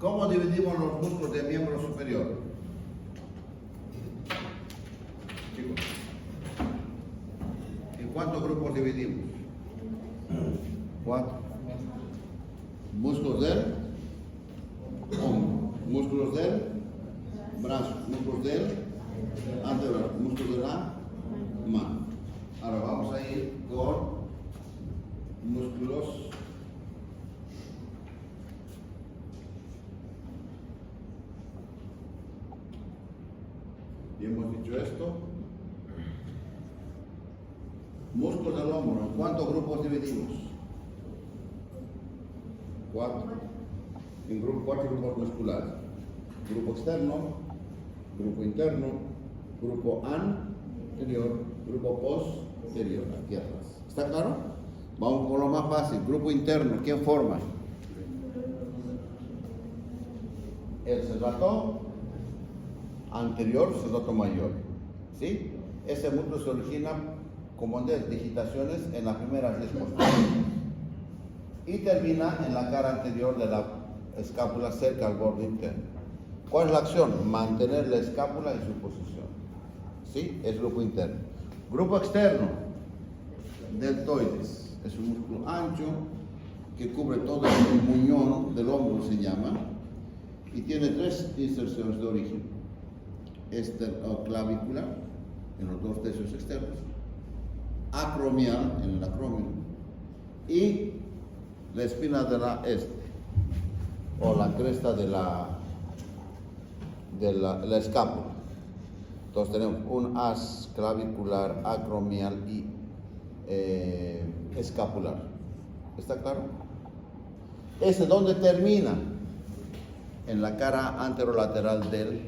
¿Cómo dividimos los músculos del miembro superior? Chicos, ¿en cuántos grupos dividimos? 4. Músculos del hombro, músculos del brazo, músculos del antebrazo, músculos de la mano. Ahora vamos a ir con músculos y hemos dicho esto. Músculos del hombro, ¿en cuántos grupos dividimos? 4. En 4 grupos musculares. Grupo externo, grupo interno, grupo anterior, grupo posterior, aquí atrás. ¿Está claro? Vamos con lo más fácil. Grupo interno, ¿quién forma? El serrato anterior, serrato mayor. ¿Sí? Ese músculo se origina como digitaciones en las primeras 10 posturas y termina en la cara anterior de la escápula cerca al borde interno. ¿Cuál es la acción? Mantener la escápula en su posición. ¿Sí? Es grupo interno. Grupo externo, deltoides. Es un músculo ancho que cubre todo el muñón del hombro, se llama, y tiene 3 inserciones de origen. Clavícula, en los 2 tercios externos, acromial, en el acrómio, y la espina de la o la cresta de la escápula. Entonces tenemos un as clavicular, acromial y escapular. ¿Está claro? ¿Ese dónde termina? En la cara anterolateral del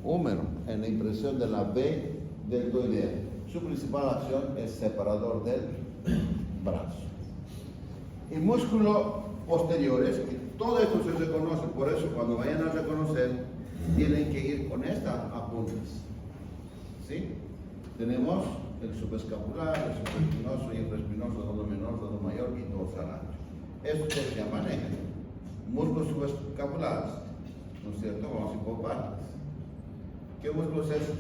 húmero, en la impresión de la B deltoidea. Su principal acción es separador del brazo. Y músculos posteriores, que todo esto se reconoce, por eso cuando vayan a reconocer, tienen que ir con estas apuntes. ¿Sí? Tenemos el subescapular, el supraespinoso, infraespinoso, dodo menor, dodo mayor y dorsal ancho. Esto se llama músculos subescapulares, ¿no es cierto? Vamos a ir por partes. ¿Qué músculo es este?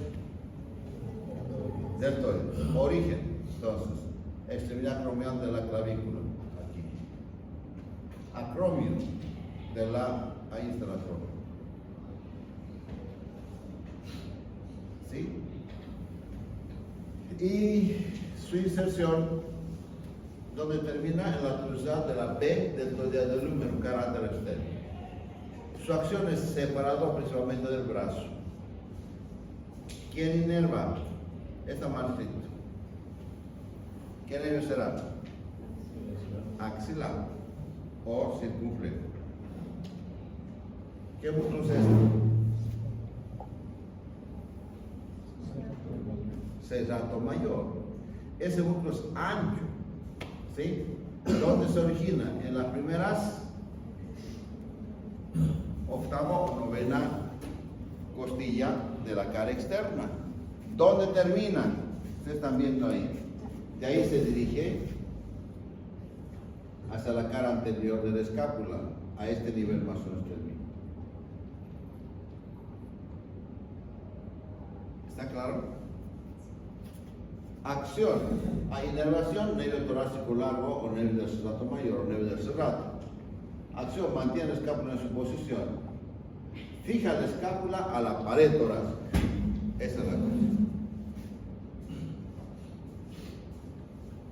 Deltoides. Origen, entonces, extremidad acromial de la clavícula, aquí. Acromio de la, ahí está el acromio. ¿Sí? Y su inserción, donde termina en la tuberosidad de la B deltoidea del húmero, cara anterior externa. Su acción es separado principalmente del brazo. ¿Quién inerva? Está mal escrito. ¿Qué nervio será? Axilar o circunflejo. ¿Qué músculo es este? Serrato mayor. Ese músculo es ancho. ¿Sí? ¿Dónde se origina? En las primeras octava o novena costilla de la cara externa. ¿Dónde termina? Ustedes están viendo ahí. De ahí se dirige hacia la cara anterior de la escápula. A este nivel más o menos termina. ¿Está claro? Acción. Hay inervación, nervio torácico largo o nervio del serrato mayor o nervio del serrato. Acción, mantiene la escápula en su posición. Fija la escápula a la pared torácica. Esa es la cosa.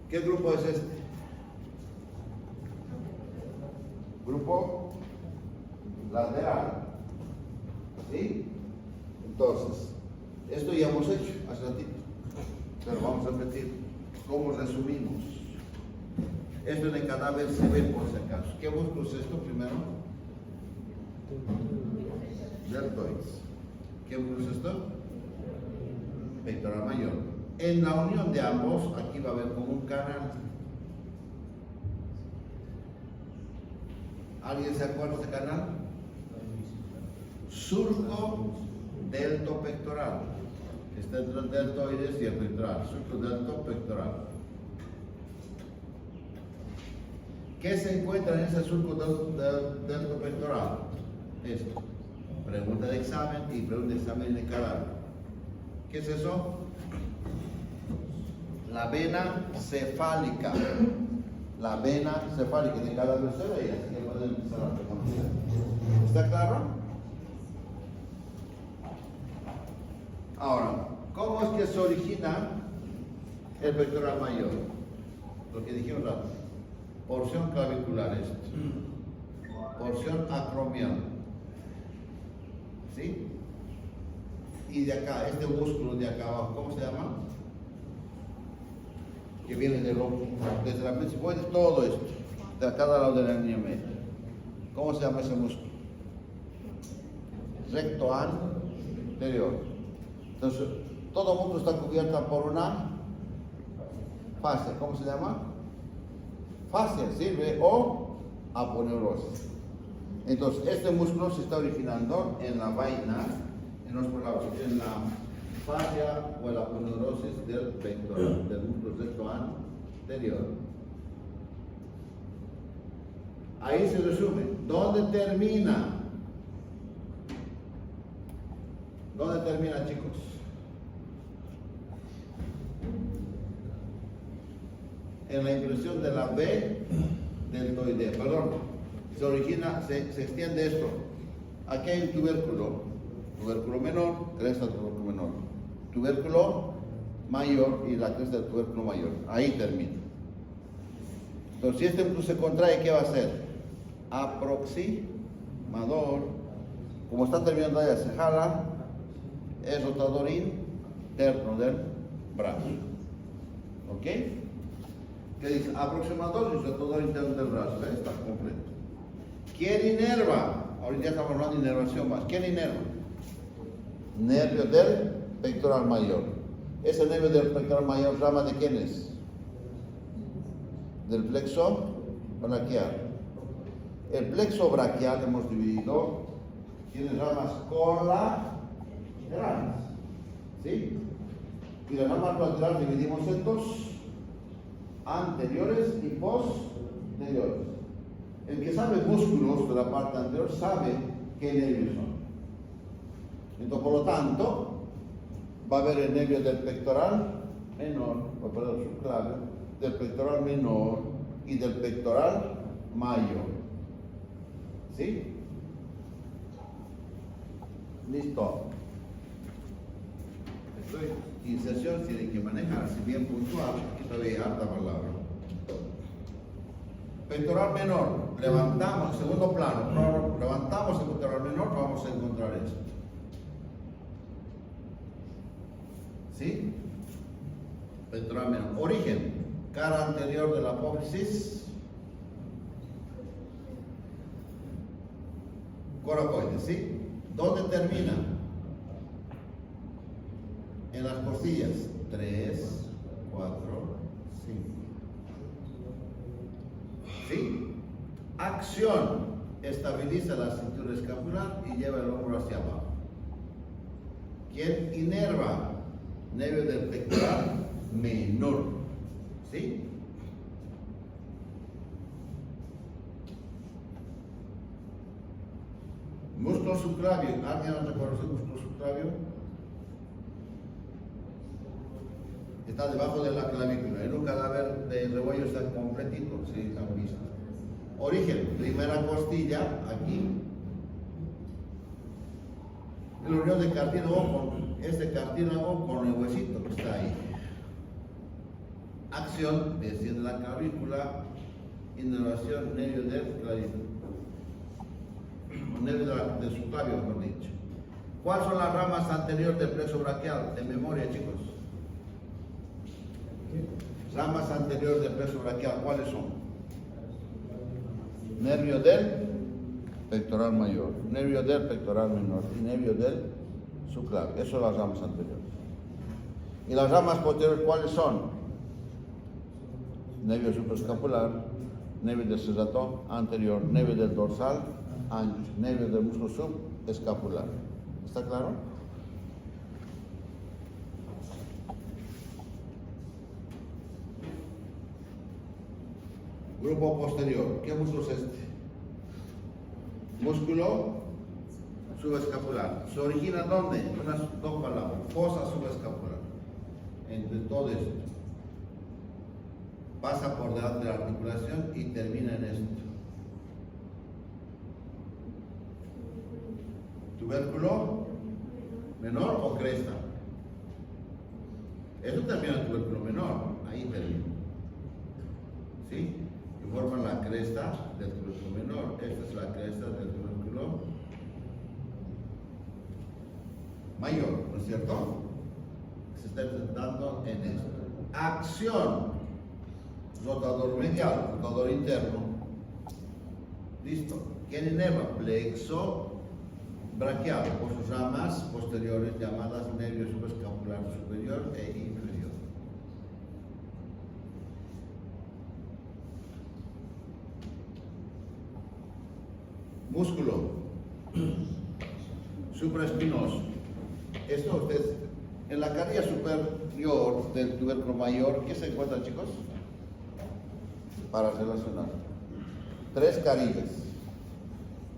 ¿Qué grupo es este? Grupo lateral. ¿Sí? Entonces, esto ya hemos hecho hace ratito, pero vamos a repetir. ¿Cómo resumimos? Esto en el cadáver se ve por si acaso. ¿Qué músculo es esto primero? Deltoides. ¿Qué músculo es esto? Pectoral mayor. En la unión de ambos, aquí va a haber como un canal. ¿Alguien se acuerda de este canal? Surco deltopectoral. Está entre el deltoides y el pectoral. Surco deltopectoral. ¿Qué se encuentra en ese surco del pectoral? Esto. Pregunta de examen y pregunta de examen de cadáver. ¿Qué es eso? La vena cefálica. La vena cefálica de cadáver se ve, así que pueden empezar a reconocer. ¿Está claro? Ahora, ¿cómo es que se origina el pectoral mayor? Lo que dijimos antes. Porción clavicular esto. Porción acromial. ¿Sí? Y de acá, este músculo de acá abajo, ¿cómo se llama? Que viene desde la principal de todo esto, de a cada lado de la línea media. ¿Cómo se llama ese músculo? Recto anterior. Entonces, todo el mundo está cubierto por una fascia. ¿Cómo se llama? Fascia sirve o aponeurosis. Entonces, este músculo se está originando en la vaina, en la fascia o la aponeurosis del pectoral, del músculo recto anterior. Ahí se resume. ¿Dónde termina? ¿Dónde termina, chicos? En la impresión de la B deltoidea. Perdón, se origina, se extiende esto. Aquí hay un tubérculo menor, cresta del tubérculo menor, tubérculo mayor y la cresta del tubérculo mayor. Ahí termina. Entonces, si este músculo se contrae, ¿qué va a hacer? Aproximador. Como está terminando allá, se jala, es rotador interno del brazo. ¿Ok? ¿Qué dice? Aproximador y rotador interno del brazo. Ahí está completo. ¿Quién inerva? Ahorita ya estamos hablando de inervación más. ¿Quién inerva? Nervio del pectoral mayor. Ese nervio del pectoral mayor, ¿rama de quién es? Del plexo braquial. El plexo braquial hemos dividido, tiene ramas colaterales, ¿sí? Y las ramas colaterales dividimos en dos, anteriores y posteriores. El que sabe músculos de la parte anterior sabe qué nervios son. Entonces, por lo tanto, va a haber el nervio del pectoral menor, el subclavio, del pectoral menor y del pectoral mayor. ¿Sí? Listo. Inserción tiene que manejarse bien puntual, aquí todavía hay harta palabra. Pectoral menor, levantamos, segundo plano, levantamos el pectoral menor, vamos a encontrar esto. ¿Sí? Pectoral menor. Origen, cara anterior de la apófisis, coracoides, ¿sí? ¿Dónde termina? En las costillas. 3, 4, 5. ¿Sí? Acción. Estabiliza la cintura escapular y lleva el hombro hacia abajo. ¿Quién inerva? Nervio del pectoral menor. ¿Sí? Músculo subclavio. ¿Alguien reconoce el músculo subclavio? Está debajo de la clavícula. En un cadáver de rebollo está completito, si han visto. Origen, primera costilla, aquí. El unión de cartílago con este cartílago con el huesito que está ahí. Acción, desciende la clavícula, inervación, nervio del clavícula. Nervio del subclavio, mejor dicho. ¿Cuáles son las ramas anteriores del plexo braquial? De memoria, chicos. Ramas anteriores del plexo braquial, ¿cuáles son? Nervio del pectoral mayor, nervio del pectoral menor y nervio del subclavio. Esas son las ramas anteriores. ¿Y las ramas posteriores cuáles son? Nervio supraescapular, nervio del serrato anterior, nervio del dorsal ancho, nervio del músculo subescapular. ¿Está claro? Grupo posterior. ¿Qué músculo es este? Músculo subescapular. ¿Se origina dónde? Unas dos palabras. Fosa subescapular. Entre todo esto. Pasa por delante de la articulación y termina en esto. Tubérculo menor o cresta. Esto termina en tubérculo menor. Ahí termina. ¿Sí? Y forma la cresta del tubérculo menor. Esta es la cresta del tubérculo mayor, ¿no es cierto? Se está presentando en esto. Acción. Rotador medial, rotador interno. Listo. ¿Quién inerva? Plexo braquial por sus ramas posteriores llamadas nervio subescapular superior e inferior. Músculo supraespinoso. Esto ustedes, en la carilla superior del tubérculo mayor, ¿qué se encuentra, chicos? Para relacionar. Tres carillas.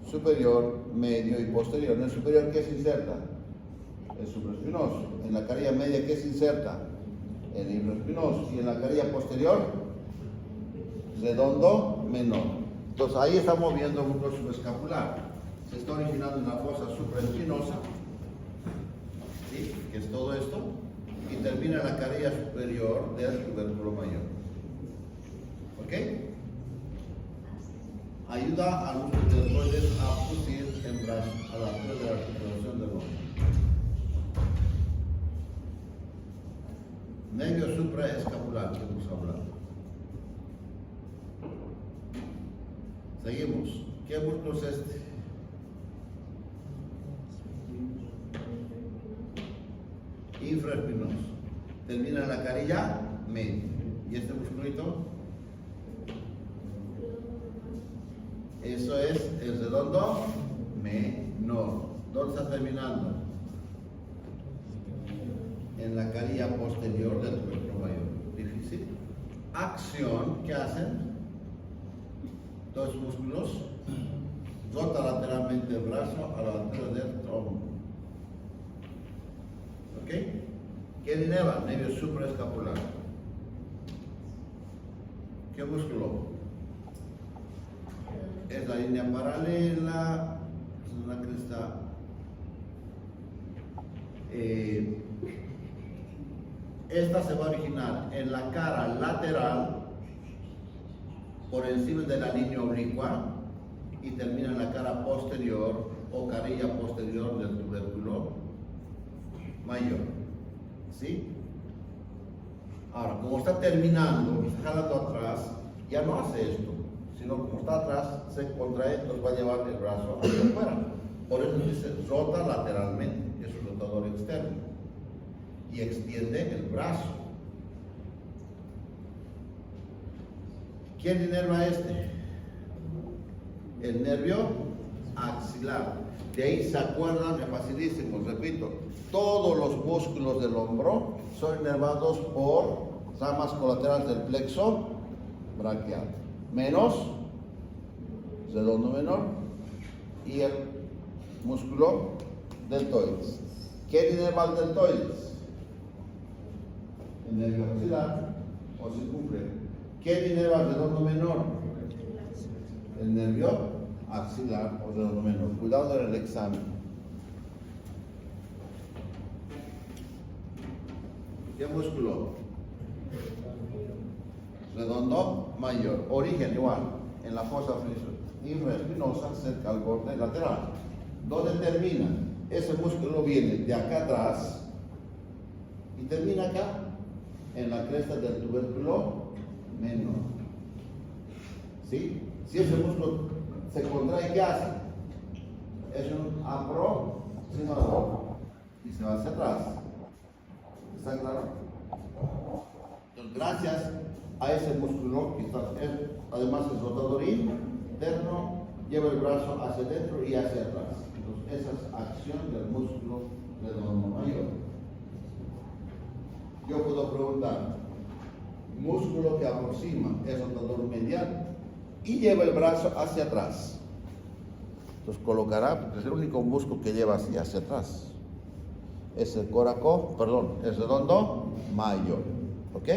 Superior, medio y posterior. En el superior, ¿qué se inserta? El supraespinoso. En la carilla media, ¿qué se inserta? El infraespinoso. Y en la carilla posterior, redondo menor. Entonces ahí estamos viendo un músculo subescapular. Se está originando en la fosa supraespinosa, ¿sí? Que es todo esto, y termina en la carilla superior del tubérculo mayor. ¿Ok? Ayuda a los deltoides a fusil en brazo a la altura de la articulación del hombro. Nervio supraescapular, que hemos hablado. Seguimos. ¿Qué músculo es este? Infraespinoso. Termina en la carilla media. ¿Y este musculito? Eso es el redondo menor. ¿Dónde está terminando? En la carilla posterior del tubérculo mayor. Difícil. Acción. ¿Qué hacen? Dos músculos. Rota lateralmente el brazo a la altura del tronco. ¿Ok? ¿Quién inerva? Nervio supraescapular. ¿Qué músculo? Es la línea paralela, es una cresta esta se va a originar en la cara lateral por encima de la línea oblicua y termina en la cara posterior o carilla posterior del tubérculo mayor. ¿Sí? Ahora, como está terminando, está jalando atrás, ya no hace esto, sino como está atrás, se contrae, nos va a llevar el brazo hacia afuera. Por eso dice, rota lateralmente, es un rotador externo, y extiende el brazo. ¿Quién inerva este? El nervio axilar. De ahí se acuerdan, es facilísimo, repito, todos los músculos del hombro son inervados por ramas colaterales del plexo braquial, menos redondo menor y el músculo deltoides. ¿Quién inerva el deltoides? El nervio axilar o circunflejo. ¿Quién inerva el redondo menor? El nervio axilar o redondo menor. Cuidado en el examen. ¿Qué músculo? Redondo mayor. Origen igual, en la fosa infraespinosa cerca al borde lateral. ¿Dónde termina? Ese músculo viene de acá atrás y termina acá, en la cresta del tubérculo menor. ¿Sí? Si ese músculo se contrae, ¿qué hace? Es un aproximador y se va hacia atrás. ¿Está claro? Entonces, gracias a ese músculo, que además es rotador interno, lleva el brazo hacia adentro y hacia atrás. Entonces, esa es acción del músculo redondo mayor. Yo puedo preguntar, músculo que aproxima, ¿es rotador medial y lleva el brazo hacia atrás. Entonces colocará, porque es el único músculo que lleva así hacia atrás. Es el coraco, perdón, el redondo mayor. ¿Ok?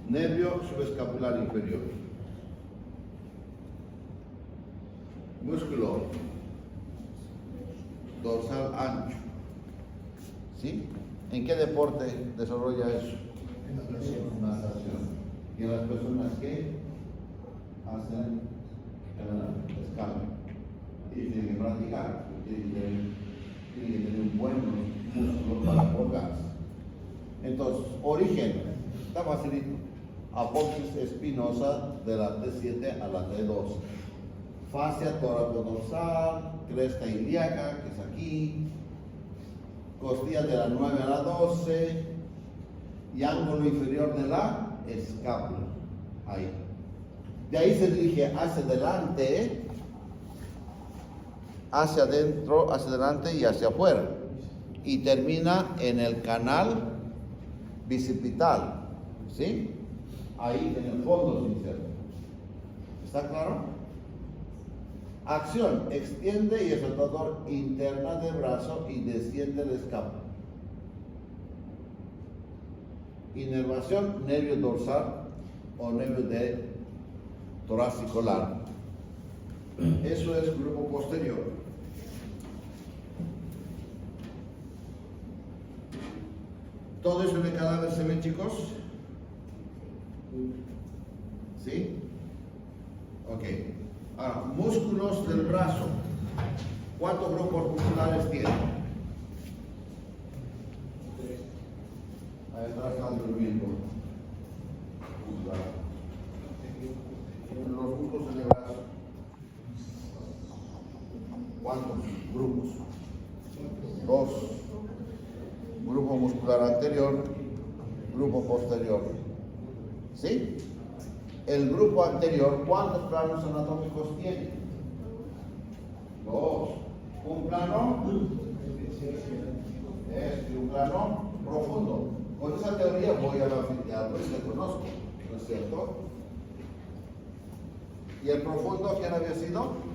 Nervio subescapular inferior. Músculo dorsal ancho. ¿Sí? ¿En qué deporte desarrolla eso? Natación. Y en las personas que hacen escala y tienen que practicar, tienen que tener un buen músculo para colgarse. Entonces, origen, está facilito. Apófisis espinosa de la T7 a la T12. Fascia tóraco-dorsal, cresta ilíaca, que es aquí, costillas de la 9 a la 12 y ángulo inferior de la escápula, ahí. De ahí se dirige hacia adelante, hacia adentro, hacia adelante y hacia afuera. Y termina en el canal bicipital, ¿sí? Ahí en el fondo se inserta. ¿Está claro? Acción, extiende y el rotador interna del brazo y desciende la escápula. Inervación, nervio dorsal o nervio de torácico largo. Eso es grupo posterior. ¿Todo eso en el cadáver se ve, chicos? ¿Sí? Ok. Ahora, músculos del brazo. ¿Cuántos grupos musculares tiene? Ahí atrás están durmiendo. Los músculos del brazo. ¿Cuántos grupos? Dos. Grupo muscular anterior, grupo posterior. ¿Sí? El grupo anterior, ¿cuántos planos anatómicos tiene? Dos. Un plano y un plano profundo. Con esa teoría voy a la anfiteatro y se conozco, ¿no es cierto? ¿Y el profundo quién había sido?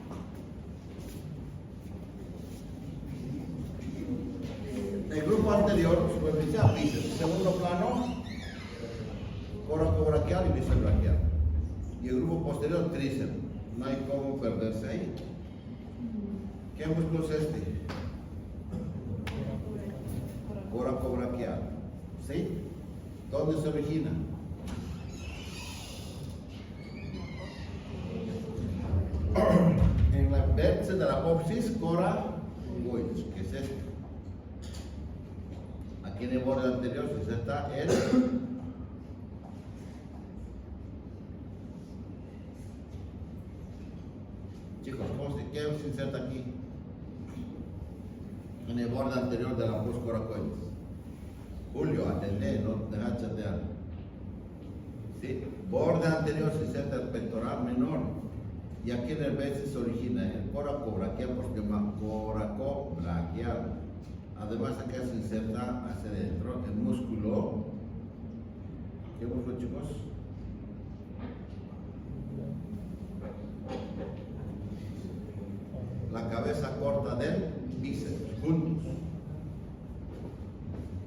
El grupo anterior, superficial, bíceps. Segundo plano, coracobraquial y bíceps braquial. Y el grupo posterior, tríceps. No hay cómo perderse ahí. ¿Qué músculo es este? Coracobraquial. ¿Sí? ¿Dónde se origina? En la vértice de la apófisis coracoides, que es este. Aquí en el borde anterior se inserta el chicos, ¿qué se inserta aquí? En el borde anterior de la apófisis coracoides. Julio, atendé, no deja chatear. ¿Sí? Borde anterior se inserta el pectoral menor. Y aquí en el vértice se origina el coracobraquial, porque se llama coracobraquial. Además, acá se inserta hacia adentro el músculo. ¿Qué músculo, chicos? La cabeza corta del bíceps, juntos.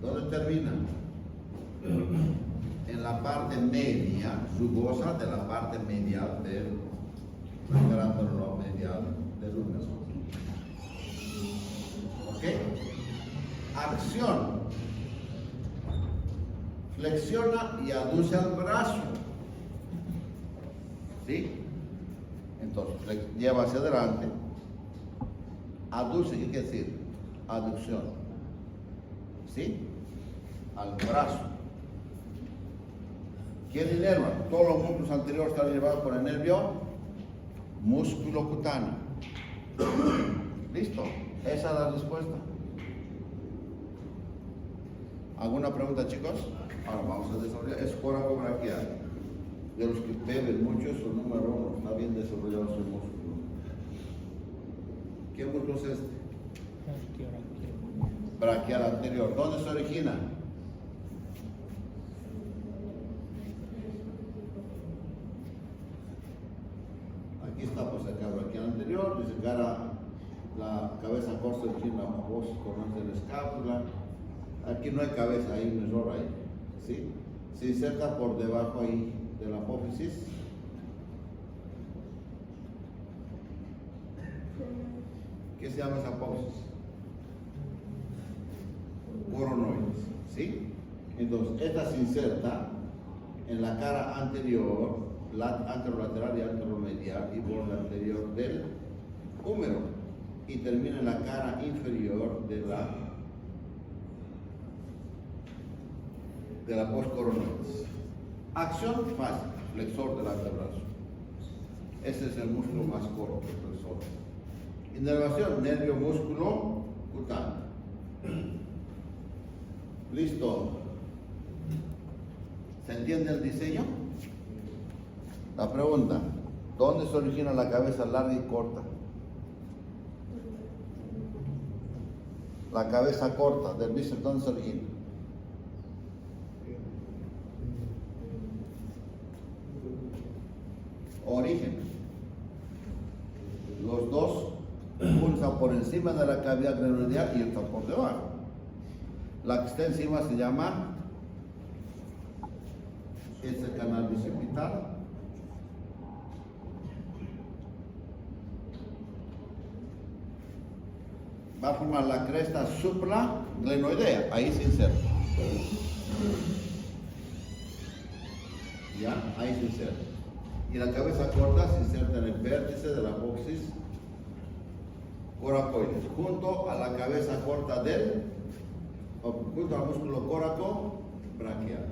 ¿Dónde termina? En la parte media, rugosa de la parte medial del gránulo medial del húmero. ¿Ok? Acción. Flexiona y aduce al brazo. ¿Sí? Entonces, lleva hacia adelante. Aduce, ¿qué quiere decir? Aducción. ¿Sí? Al brazo. ¿Quién inerva? Todos los músculos anteriores están inervados por el nervio músculo cutáneo. ¿Listo? Esa es la respuesta. ¿Alguna pregunta, chicos? Ahora vamos a desarrollar. Es coracobraquial. De los que beben mucho, es el número 1. Está bien desarrollado su músculo. ¿Qué músculo es este? Braquial anterior. ¿Dónde se origina? Aquí está pues el cabra aquí anterior, dice cara, la cabeza corta origina la apófisis coronal de la escápula. Aquí no hay cabeza, hay un error ahí, ¿sí? Se inserta por debajo ahí de la apófisis. ¿Qué se llama esa apófisis? Coronoides, ¿sí? Entonces, esta se inserta en la cara anterior, anterolateral y anteromedial y borde anterior del húmero y termina en la cara inferior de la postcoronoides. Acción fácil, flexor del antebrazo. Ese es el músculo más corto, el flexor. Inervación, nervio, músculo, cutáneo. Listo. ¿Se entiende el diseño? La pregunta, ¿dónde se origina la cabeza larga y corta? La cabeza corta del bíceps, ¿dónde se origina? Origen. Los dos, uno está por encima de la cavidad glenoidal y otro por debajo. La que está encima se llama este canal bicipital. Va a formar la cresta supraglenoidea, ahí se inserta. ¿Ya? Ahí se inserta. Y la cabeza corta se inserta en el vértice de la apófisis coracoides, junto a la cabeza corta junto al músculo coraco braquial.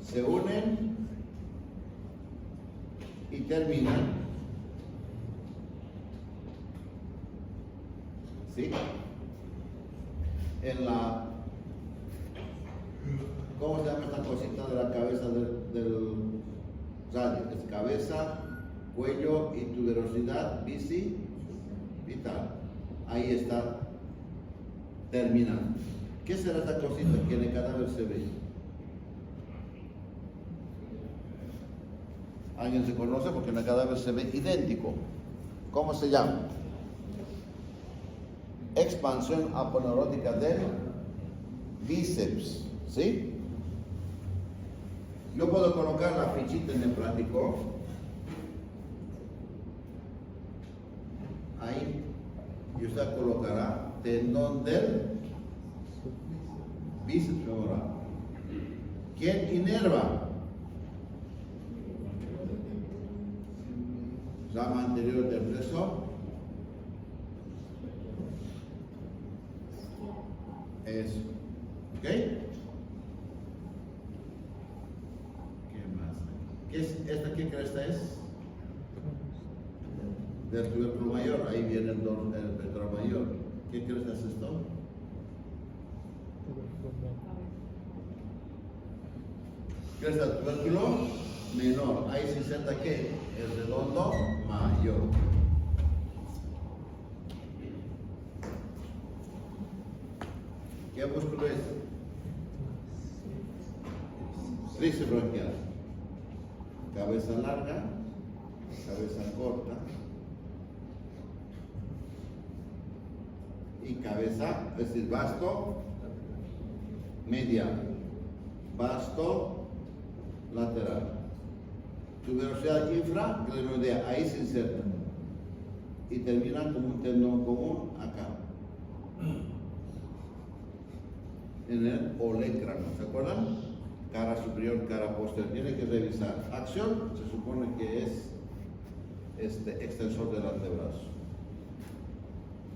Se unen y terminan, ¿sí? En la, ¿cómo se llama esta cosita de la cabeza del radio? Es cabeza, cuello y tuberosidad bicipital. Ahí está terminando. ¿Qué será esta cosita que en el cadáver se ve? ¿Alguien se conoce? Porque en el cadáver se ve idéntico. ¿Cómo se llama? Expansión aponeurótica del bíceps, ¿sí? Yo puedo colocar la fichita en el plástico. Ahí. Y usted colocará tendón del bíceps femoral. ¿Quién inerva? Rama anterior del flexor. Eso. ¿Ok? ¿Qué más? ¿Qué es esta? ¿Qué cresta es? Del tubérculo mayor. Ahí viene el ventral mayor. ¿Qué cresta es esto? Cresta del tubérculo menor. Ahí se inserta ¿qué? El redondo mayor. ¿Qué músculo es? Tríceps braquial. Cabeza larga, cabeza corta y cabeza, es decir, vasto medial, vasto lateral. Tuberosidad infraglenoidea, ahí se inserta y termina como un tendón común acá en el olecrano, ¿se acuerdan? Cara superior, cara posterior, tiene que revisar. Acción se supone que es extensor del antebrazo.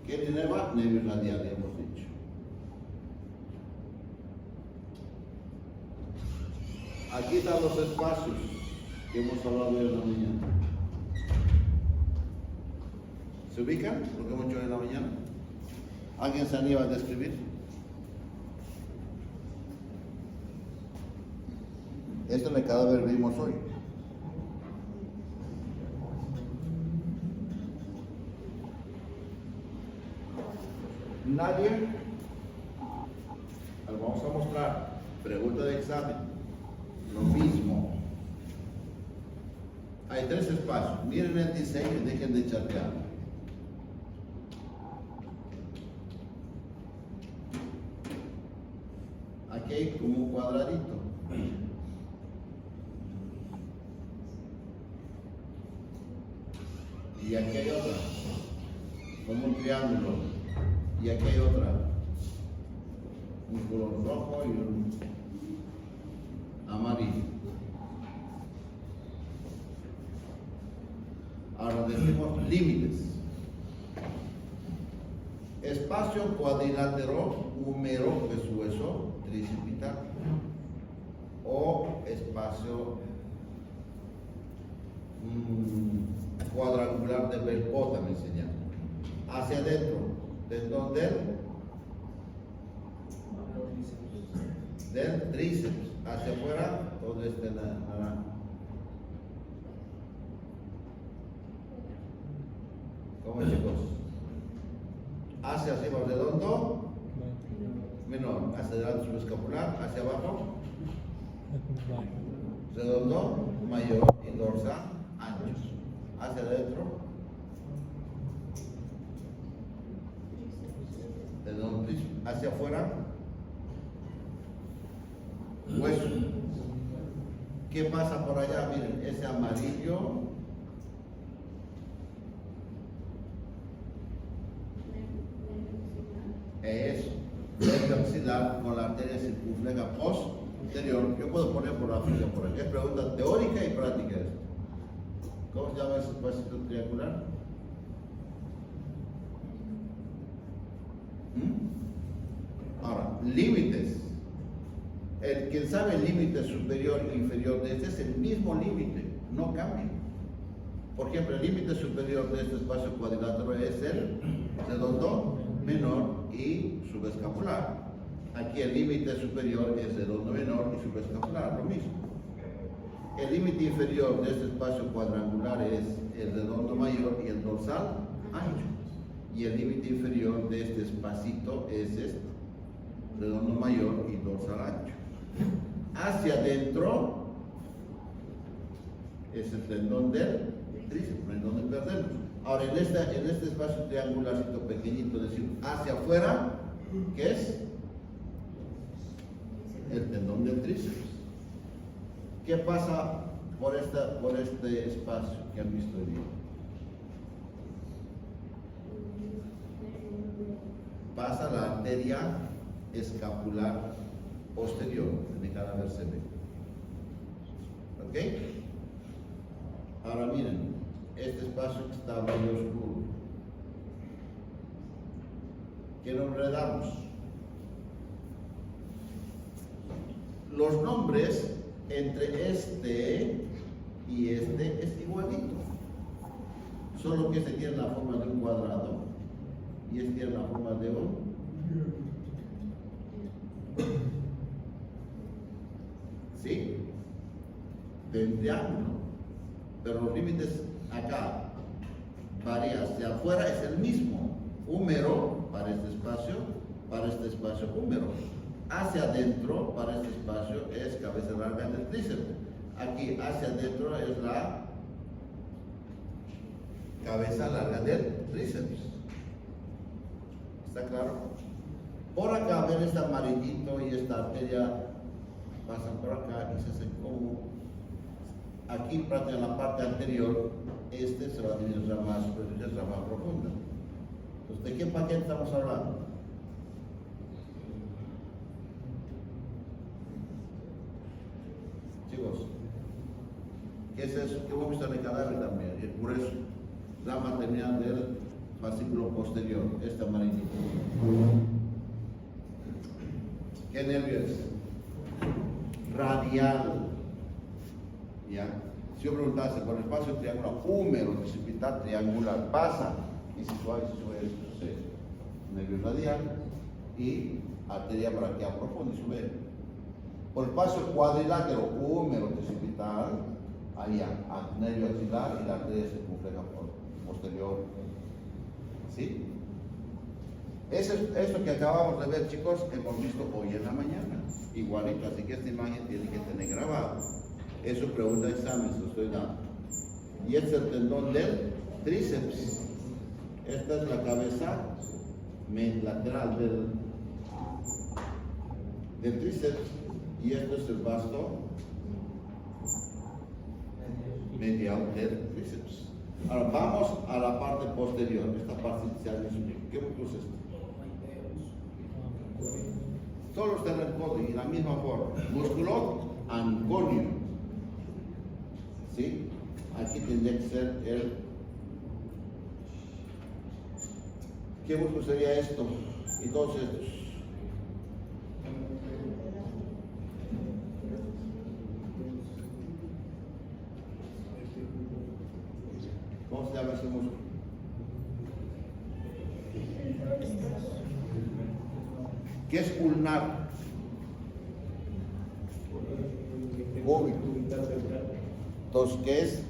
¿Qué inerva? Nervio radial, ya hemos dicho. Aquí están los espacios que hemos hablado hoy en la mañana. ¿Se ubican? Lo que hemos hecho hoy en la mañana. ¿Alguien se anima a describir? Esto en el cadáver vimos hoy. Nadie. Vamos a mostrar. Pregunta de examen. Lo mismo. Hay 3 espacios. Miren el diseño y dejen de chatear. Aquí hay como un cuadradito. Y aquí hay otra, como un triángulo. Y aquí hay otra, un color rojo y un amarillo. Ahora decimos límites. Espacio cuadrilátero húmero, que es hueso tricipital, o espacio cuadrangular de Belcota, me enseñaron. Hacia adentro, tendón del tríceps. Hacia afuera, todo este naranja. ¿Cómo, chicos? Hacia arriba redondo, menor. Hacia adelante subescapular, hacia abajo, redondo, mayor y dorsal, ancho. Hacia adentro, tendón tríceps. Hacia afuera, hueso. ¿Qué pasa por allá? Miren, ese amarillo. Eso, nervio axilar con la arteria circunfleja posterior. Yo puedo poner por la fila por aquí. Es pregunta teórica y práctica esto. ¿Cómo se llama ese espacito triangular? Ahora, límites. Quien sabe el límite superior e inferior de este es el mismo límite, no cambia. Por ejemplo, el límite superior de este espacio cuadrilátero es el redondo menor y subescapular. Aquí el límite superior es redondo menor y subescapular, lo mismo. El límite inferior de este espacio cuadrangular es el redondo mayor y el dorsal ancho. Y el límite inferior de este espacito es este, redondo mayor y dorsal ancho. Hacia adentro es el tendón del tríceps, no hay donde perdernos. Ahora, en este espacio triangularcito pequeñito, decimos hacia afuera, ¿qué es? El tendón del tríceps. ¿Qué pasa por este espacio que han visto hoy día? Pasa la arteria escapular posterior de cada vértebra. ¿Ok? Ahora miren, este espacio que está medio oscuro. ¿Qué nombre damos? Los nombres entre este y este es igualito. Solo que este tiene la forma de un cuadrado y este tiene la forma de un ¿sí? De un triángulo. Pero los límites acá varía. Hacia afuera es el mismo. Húmero para este espacio húmero. Hacia adentro para este espacio es cabeza larga del tríceps. Aquí hacia adentro es la cabeza larga del tríceps. ¿Está claro? Por acá ven este amarillito y esta arteria pasan por acá y se hacen como aquí prácticamente en la parte anterior. Este se va a dividir en ramas superficiales, ramas profundas. Entonces, ¿de qué paquete estamos hablando? Chicos, ¿qué es eso? ¿Qué hemos visto en el cadáver también? El grueso, rama terminal del fascículo posterior, este amarillito. ¿Qué nervio es? Radial. ¿Ya? Si yo preguntase por el espacio triangular húmero, precipitar triangular, pasa, y si suave, sube, nervio radial y arteria braquial profunda y sube. Por el espacio cuadrilátero húmero, precipital, allá, nervio axilar y la arteria circunfleja posterior. ¿Sí? Esto que acabamos de ver, chicos, hemos visto hoy en la mañana. Igualito, así que esta imagen tiene que tener grabado. Eso pregunta de examen, se lo estoy dando. y este es el tendón del tríceps. Esta es la cabeza lateral del tríceps y esto es el vasto medial del tríceps. Ahora vamos a la parte posterior, esta parte inicial de su pico. ¿Qué músculo es este? Solo está en el codo y la misma forma. Músculo anconio. ¿Sí? Aquí tendría que ser el... ¿Qué músculo sería esto? Y todos estos. ¿Cómo se llama ese músculo? ¿Qué es ulnar? Cúbito. Entonces, ¿qué es?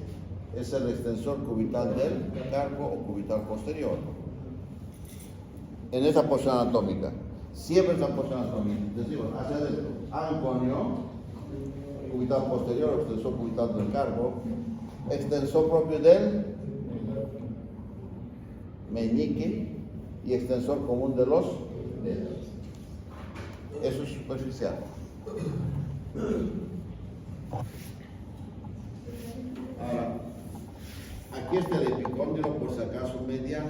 Es el extensor cubital del carpo o cubital posterior. En esa posición anatómica. Siempre esa posición anatómica. Decimos, hacia adentro. Anconio, cubital posterior, extensor cubital del carpo, extensor propio del meñique y extensor común de los dedos. Eso es superficial. Ahora, aquí está el epicóndilo, por si acaso mediano.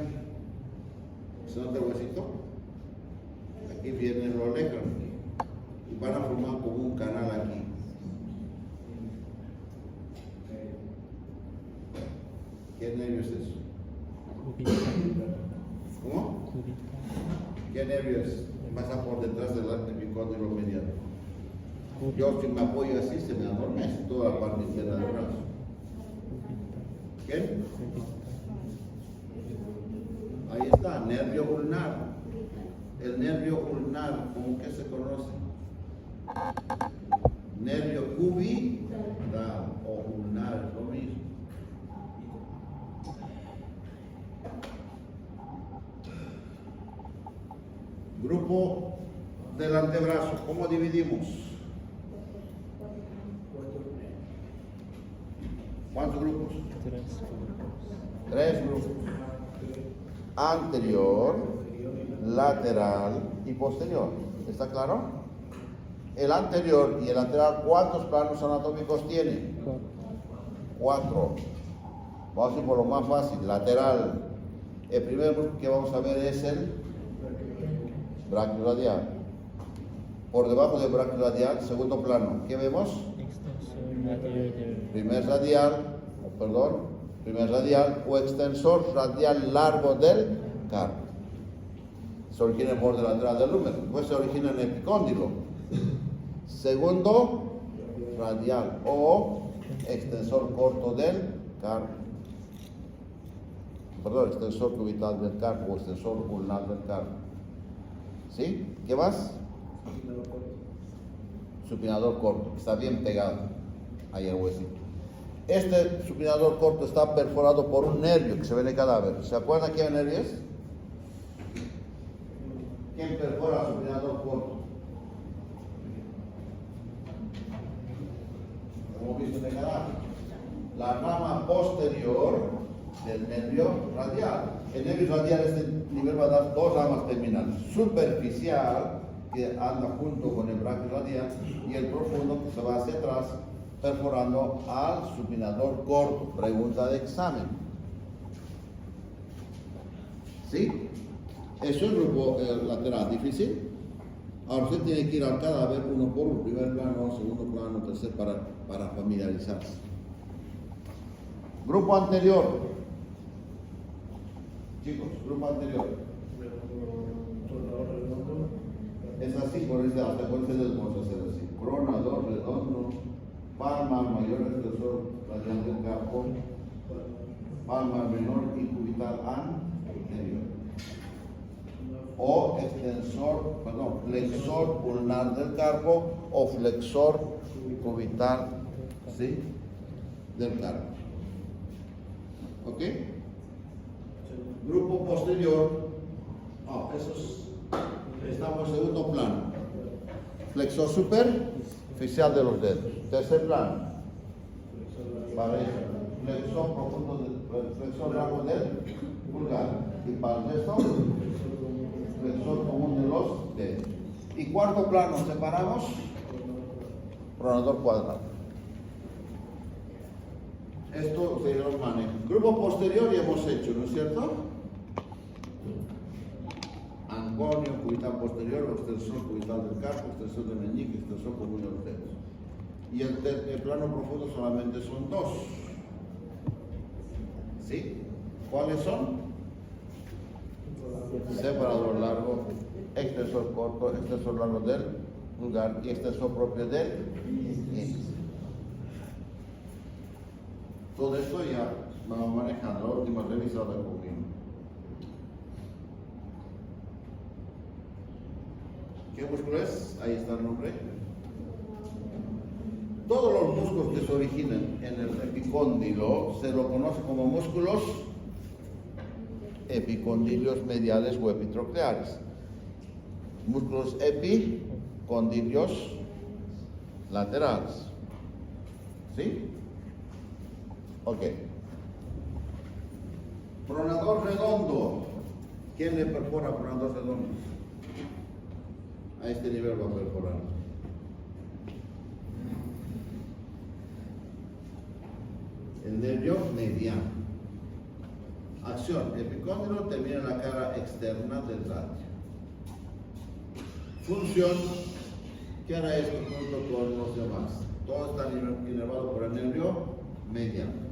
¿Se nota el huesito? Aquí viene el olecro y van a formar como un canal aquí. ¿Qué nervio es eso? ¿Cómo? ¿Qué nervio es? Pasa por detrás del epicóndilo mediano. Yo si me apoyo así se me adormece toda la parte interna del brazo. ¿Qué? Ahí está, nervio ulnar. El nervio ulnar, ¿cómo que se conoce? Nervio cubital o ulnar, es lo mismo. Grupo del antebrazo, ¿cómo dividimos? ¿Cuántos grupos? Tres grupos. Anterior, lateral y posterior. ¿Está claro? El anterior y el lateral, ¿cuántos planos anatómicos tiene? 4. Vamos a ir por lo más fácil, lateral. El primer grupo que vamos a ver es el brachioradial. Por debajo del brachioradial, segundo plano, ¿qué vemos? Primer radial o extensor radial largo del carpo. Se origina en el borde lateral del húmero, después se origina en el epicóndilo. Segundo radial o extensor corto del carpo. Perdón, extensor cubital del carpo o extensor ulnar del carpo. ¿Sí? ¿Qué más? Supinador corto, que está bien pegado ahí el huesito. Este supinador corto está perforado por un nervio que se ve en el cadáver. ¿Se acuerdan qué nervio es? ¿Quién perfora el supinador corto? Como visto en el cadáver. La rama posterior del nervio radial. El nervio radial, este nivel va a dar dos ramas terminales. Superficial, que anda junto con el brachio radial, y el profundo que se va hacia atrás, perforando al supinador corto. Pregunta de examen. ¿Sí? Eso es el grupo lateral. ¿Difícil? Ahora usted tiene que ir al cadáver uno por uno, primer plano, segundo plano, tercer, para familiarizarse. Grupo anterior. Chicos, grupo anterior. Es así, por ese dedo vamos a hacer así. Coronador redondo, palmar mayor, extensor radial del carpo, palmar menor y cubital anterior. O flexor ulnar del carpo o flexor cubital, ¿sí?, del carpo. ¿Ok? Grupo posterior, estamos en segundo plano. Flexor superficial de los dedos. Tercer plano. Pareja. flexor profundo, flexor largo del pulgar. Y para el resto, flexor común de los dedos. Y cuarto plano, separamos, pronador cuadrado. Esto sería el manejo. Grupo posterior ya hemos hecho, ¿no es cierto? Anconio, cubital posterior, extensor cubital del carpo, extensor de meñique, extensor común de los dedos. Y el plano profundo solamente son dos. ¿Sí? ¿Cuáles son? Separador largo, extensor corto, extensor largo del pulgar y extensor propio del índice. Todo esto ya vamos manejando, la última revisada conmigo. ¿Qué músculo es? Ahí está el nombre. Todos los músculos que se originan en el epicóndilo se lo conoce como músculos epicondilios mediales o epitrocleares. Músculos epicondilios laterales. ¿Sí? Ok. Pronador redondo. ¿Quién le perfora pronador redondo? A este nivel va a perforar. El nervio mediano. Acción. Epicóndilo termina en la cara externa del ratio. Función. ¿Qué hará esto junto con los demás? Todo está inervado por el nervio mediano.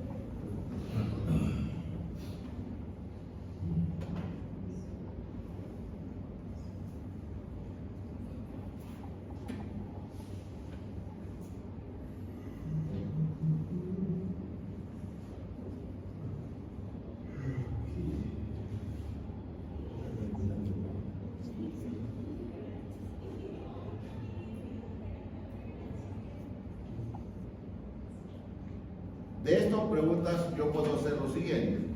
De estas preguntas yo puedo hacer lo siguiente.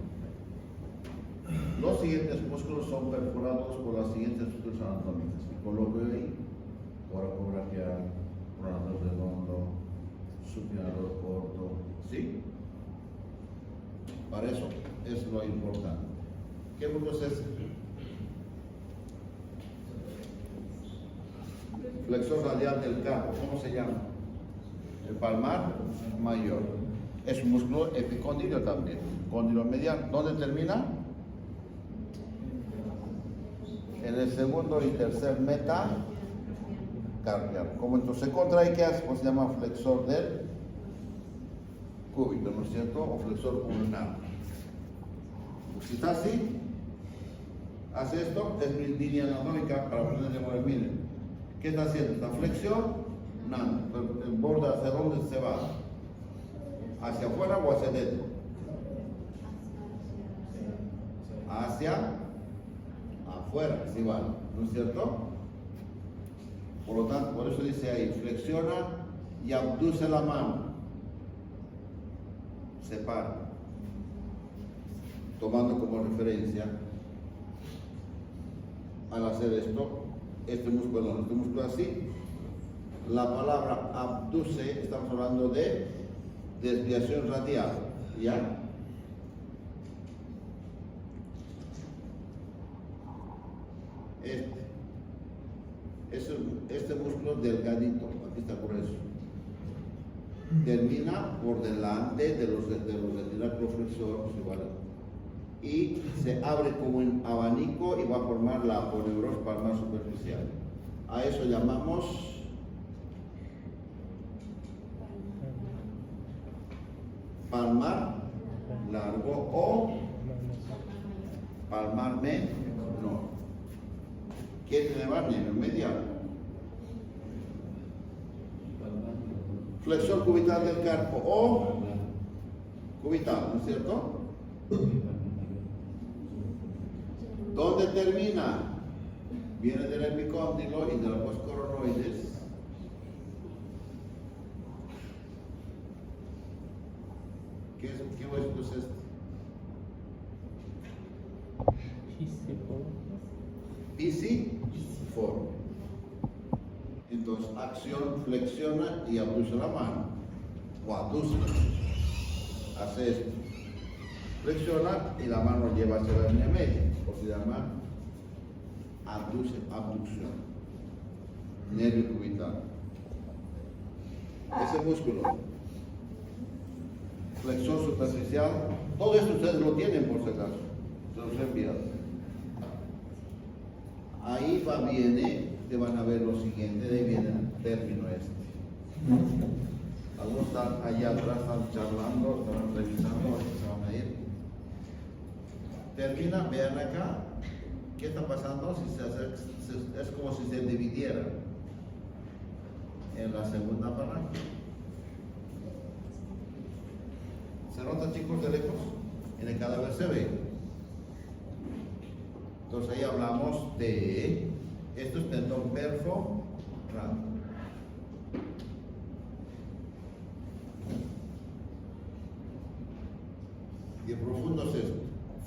Los siguientes músculos son perforados por las siguientes estructuras anatómicas. Y coloco ahí, toracobraquial, pronador redondo, supinador corto, ¿sí? Para eso es lo importante. ¿Qué músculo es ese? Flexor radial del carpo, ¿cómo se llama? El palmar mayor. Es un músculo epicóndilo también, cóndilo mediano. ¿Dónde termina? En el segundo y tercer metacarpial. Como entonces se contrae, ¿qué hace? Pues se llama flexor del cúbito, ¿no es cierto? O flexor pulmonar. Si está así, hace esto, es mi línea anatómica para aprender de mover. Miren, ¿qué está haciendo? Está flexionando. El borde hacia dónde se va. ¿Hacia afuera o hacia adentro? Hacia afuera, sí vale, ¿no es cierto? Por lo tanto, por eso dice ahí, flexiona y abduce la mano. Separa. Tomando como referencia, al hacer esto, este músculo así, la palabra abduce, estamos hablando de desviación radial, ¿ya? Este músculo delgadito, aquí está por eso, termina por delante de los retinacroflexores, ¿vale? Y se abre como un abanico y va a formar la aponeurosis palmar superficial. A eso llamamos palmar largo o palmar menor. ¿Quién le va en el mediano? Flexor cubital del carpo o cubital, ¿no es cierto? ¿Dónde termina? Viene del epicóndilo y de los coronoides. ¿Qué hueso es este? Pisiforme. Entonces, acción, flexiona y abduce la mano. O abduce. hace esto. Flexiona y la mano lleva hacia la línea media, o se llama abducción, nervio cubital. Ese músculo, flexor superficial, todo esto ustedes lo tienen por si acaso, se los he enviado. Ahí viene, te van a ver lo siguiente, de ahí viene el término este. Algunos están allá atrás, están charlando, están revisando, se van a ir. Termina, vean acá, ¿qué está pasando? Es como si se dividiera en la segunda falange. ¿Se nota, chicos, de lejos? En el cadáver se ve. Entonces ahí hablamos de, esto es tendón perforal. Y el profundo es esto,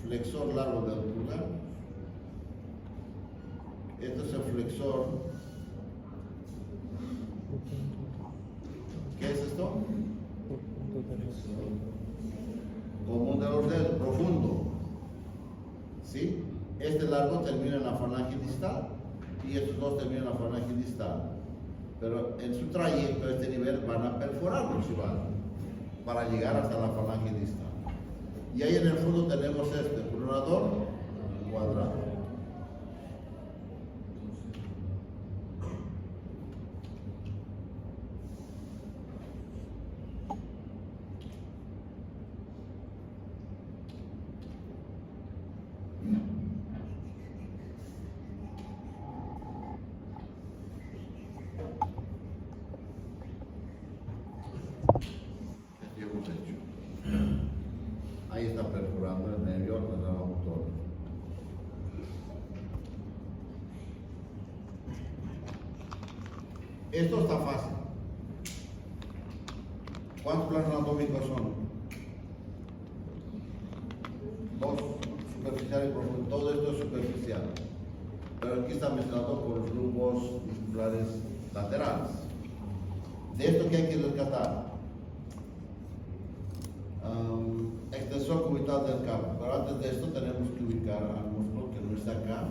flexor largo del pulgar. Este es el flexor. ¿Qué es esto? Común de los dedos, profundo. ¿Sí? Este largo termina en la falange distal y estos dos terminan en la falange distal. Pero en su trayecto a este nivel van a perforarlo si van, para llegar hasta la falange distal. Y ahí en el fondo tenemos este pulonador cuadrado. Ahí está perforando el nervio motor. Esto está fácil. ¿Cuántos planos anatómicos son? Dos, superficial y profundo. Todo esto es superficial. Pero aquí está mezclado con los grupos musculares laterales. De esto que hay que rescatar. Extensor cubital del carpo. Pero antes de esto tenemos que ubicar al músculo que no está acá.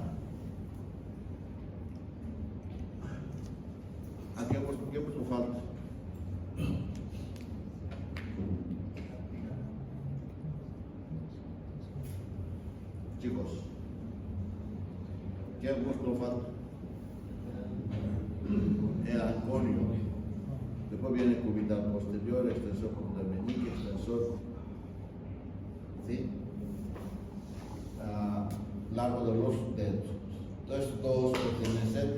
¿A qué músculo falta? Chicos, ¿qué músculo falta? El anconio. Después viene el cubital posterior, extensor del meñique, extensor, ¿sí? Largo de los dedos. Entonces todos pertenecen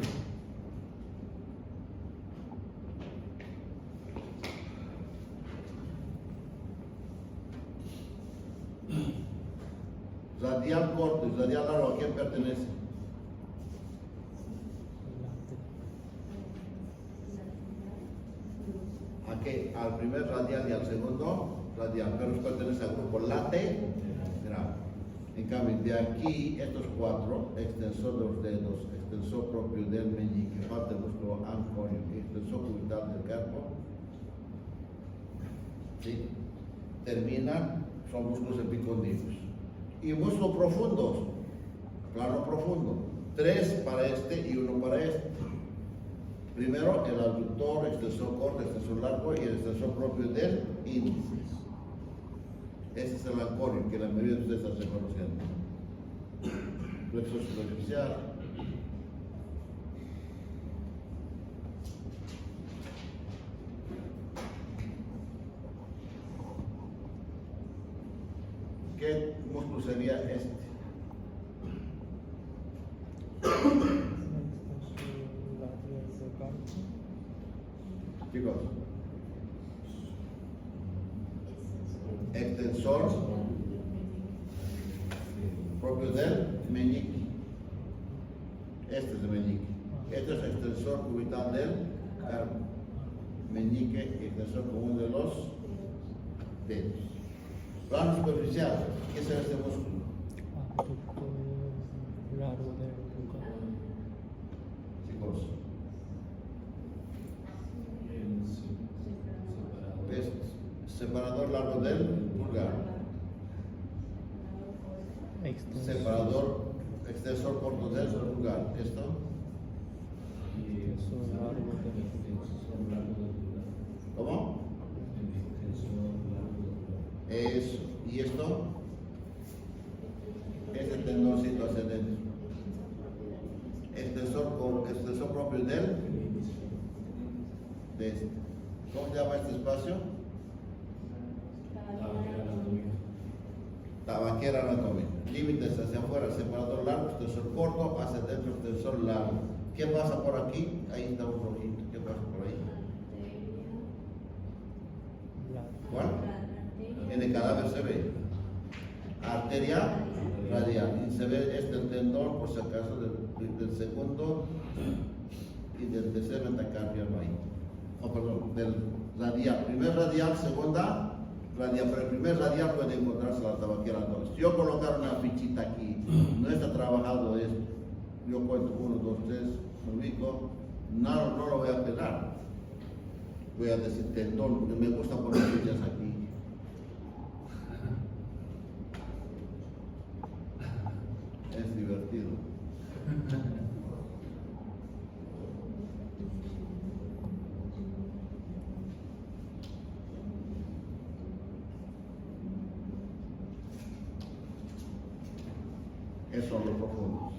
radial corto y radial largo. ¿A quién pertenece? ¿A qué? Al primer radial y al segundo radial, pero pertenece al grupo lateral. En cambio, de aquí, estos cuatro, extensor de los dedos, extensor propio del meñique, falta el músculo anconio y extensor cubital del carpo, ¿sí? Terminan, son músculos epicondíneos. Y músculos profundos, plano profundo, 3 para este y 1 para este. Primero el abductor, extensor corto, extensor largo y el extensor propio del índice. Ese es el anconio que la mayoría de ustedes están conociendo. Flexor superficial. ¿Qué músculo sería este? Chicos, extensor propio del meñique. Este es el meñique. Este es el extensor cubital del carpo. Meñique y extensor común de los dedos. Plano superficial, ¿qué es este músculo? Largo del pulgar. Chicos, ¿ves? Separador largo del pulgar. separador, extensor corto del lugar. Esto, Extensor largo del ¿cómo? Eso. ¿Y esto? Este tendoncito hacia adentro. Extensor propio de este. ¿Cómo se llama este espacio? Tabaquera anatómica. Límites hacia afuera, separador largo, extensor corto, hacia adentro, extensor largo. ¿Qué pasa por aquí? Ahí está un rojito. ¿Qué pasa por ahí? ¿Cuál? En el cadáver se ve arteria radial y se ve este tendón por si acaso del segundo y del tercer metacarpiano ahí. Oh, perdón, del radial, primer radial, segunda radial, pero el primer radial puede encontrarse la tabaquera anatómica. Si yo colocar una fichita aquí, no está trabajado esto, yo cuento 1, 2, 3, me ubico, no lo voy a pelar. Voy a decir tendón, porque me gusta poner fichas aquí. Es divertido. Esos son los profundos.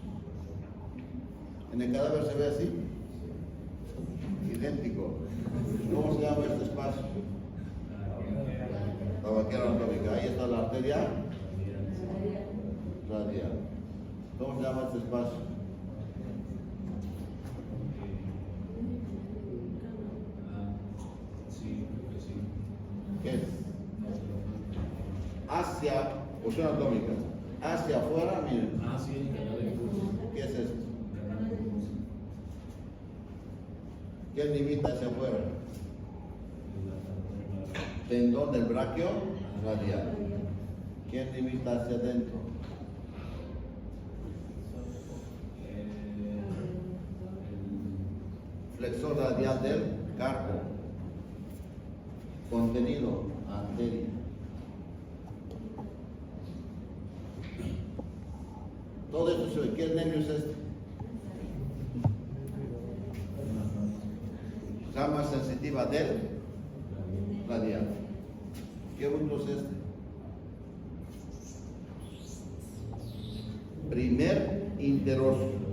En el cadáver se ve así, idéntico. ¿Cómo se llama este espacio? Tabaquera anatómica. Ahí está la arteria radial. ¿Cómo se llama este espacio? ¿Qué es? Hacia, posición anatómica. Hacia afuera, miren. ¿Qué es esto? ¿Qué limita hacia afuera? Tendón del braquio radial. ¿Quién limita hacia adentro? Flexor radial del carpo. Contenido, arteria. Todo esto se ve. ¿Qué nervio es este? Rama sensitiva del radial. ¿Qué punto es este? Primer interóseo.